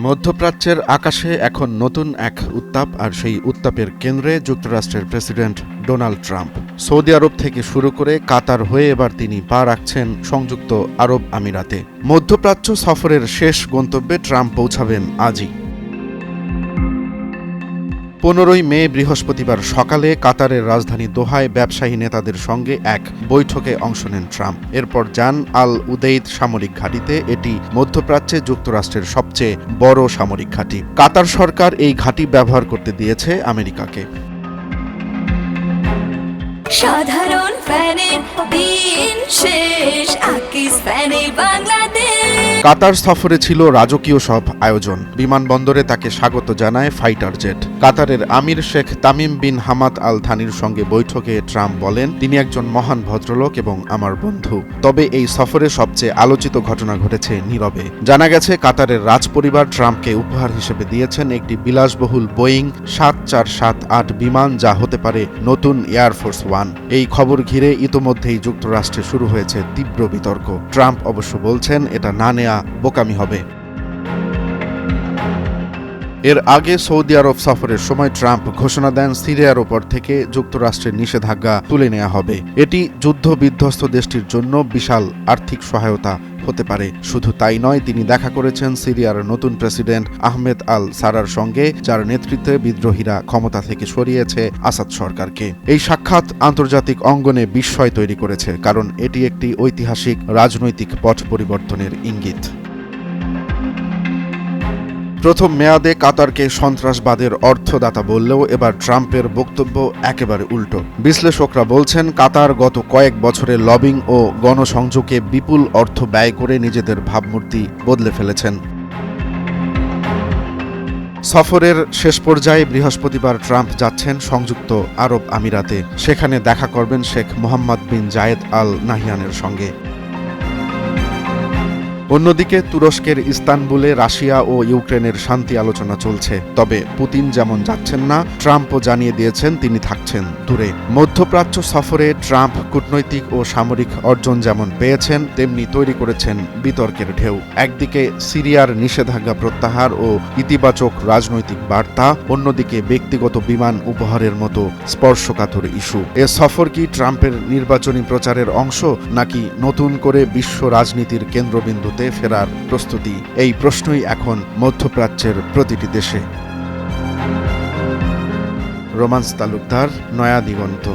মধ্যপ্রাচ্যের আকাশে এখন নতুন এক উত্তাপ, আর সেই উত্তাপের কেন্দ্রে যুক্তরাষ্ট্রের প্রেসিডেন্ট ডোনাল্ড ট্রাম্প। সৌদি আরব থেকে শুরু করে কাতার হয়ে এবার তিনি পা রাখছেন সংযুক্ত আরব আমিরাতে। মধ্যপ্রাচ্য সফরের শেষ গন্তব্যে ট্রাম্প পৌঁছাবেন আজই। 15 মে বৃহস্পতিবার সকালে কাতারের রাজধানী দোহায় ব্যবসায়ী নেতাদের সঙ্গে এক বৈঠকে অংশ নেন ট্রাম্প। এরপর যান আল উদেইদ সামরিক ঘাঁটিতে। এটি মধ্যপ্রাচ্যে যুক্তরাষ্ট্রের সবচেয়ে বড় সামরিক ঘাঁটি। কাতার সরকার এই ঘাঁটি ব্যবহার করতে দিয়েছে আমেরিকাকে। সাধারণ ফ্যানের দিন শেষ, আকিস ফ্যানে বাংলাদেশ। কাতার সফরে ছিল রাজকীয় সব আয়োজন। বিমানবন্দরে তাকে স্বাগত জানায় ফাইটার জেট। কাতারের আমির Sheikh Tamim bin Hamad Al থানির সঙ্গে বৈঠকে ট্রাম্প বলেন, তিনি একজন মহান ভদ্রলোক এবং আমার বন্ধু। তবে এই সফরে সবচেয়ে আলোচিত ঘটনা ঘটেছে নীরবে। জানা গেছে কাতারের রাজপরিবার ট্রাম্পকে উপহার হিসেবে দিয়েছেন একটি বিলাসবহুল বোয়িং ৭৪৭৮ বিমান, যা হতে পারে নতুন এয়ারফোর্স ওয়ান। এই খবর ঘিরে ইতোমধ্যেই যুক্তরাষ্ট্রে শুরু হয়েছে তীব্র বিতর্ক। ট্রাম্প অবশ্য বলছেন, এটা না নেয়া বোকামি হবে। এর আগে সৌদি আরব সফরের সময় ট্রাম্প ঘোষণা দেন, সিরিয়ার ওপর থেকে যুক্তরাষ্ট্রের নিষেধাজ্ঞা তুলে নেওয়া হবে। এটি যুদ্ধ বিধ্বস্ত দেশটির জন্য বিশাল আর্থিক সহায়তা হতে পারে। শুধু তাই নয়, তিনি দেখা করেছেন সিরিয়ার নতুন প্রেসিডেন্ট আহমেদ আল সারার সঙ্গে, যার নেতৃত্বে বিদ্রোহীরা ক্ষমতা থেকে সরিয়েছে আসাদ সরকারকে। এই সাক্ষাৎ আন্তর্জাতিক অঙ্গনে বিস্ময় তৈরি করেছে, কারণ এটি একটি ঐতিহাসিক রাজনৈতিক পট পরিবর্তনের ইঙ্গিত। প্রথম মেয়াদে কাতারকে সন্ত্রাসবাদের অর্থদাতা বললেও এবার ট্রাম্পের বক্তব্য একেবারে উল্টো। বিশ্লেষকরা বলছেন, কাতার গত কয়েক বছরে লবিং ও গণসংযোগে বিপুল অর্থ ব্যয় করে নিজেদের ভাবমূর্তি বদলে ফেলেছেন। সফরের শেষ পর্যায়ে বৃহস্পতিবার ট্রাম্প যাচ্ছেন সংযুক্ত আরব আমিরাতে। সেখানে দেখা করবেন শেখ মোহাম্মদ বিন জায়েদ আল নাহিয়ানের সঙ্গে। অন্যদিকে তুরস্কের ইস্তানবুলে রাশিয়া ও ইউক্রেনের শান্তি আলোচনা চলছে। তবে পুতিন যেমন যাচ্ছেন না, ট্রাম্পও জানিয়ে দিয়েছেন তিনি থাকছেন দূরে। মধ্যপ্রাচ্য সফরে ট্রাম্প কূটনৈতিক ও সামরিক অর্জন যেমন পেয়েছেন, তেমনি তৈরি করেছেন বিতর্কের ঢেউ। একদিকে সিরিয়ার নিষেধাজ্ঞা প্রত্যাহার ও ইতিবাচক রাজনৈতিক বার্তা, অন্যদিকে ব্যক্তিগত বিমান উপহারের মতো স্পর্শকাতর ইস্যু। এ সফর কি ট্রাম্পের নির্বাচনী প্রচারের অংশ, নাকি নতুন করে বিশ্ব রাজনীতির কেন্দ্রবিন্দু ফেরার প্রস্তুতি? এই প্রশ্নই এখন মধ্যপ্রাচ্যের প্রতিটি দেশে। রোমান্স তালুকদার, নয়া দিগন্ত।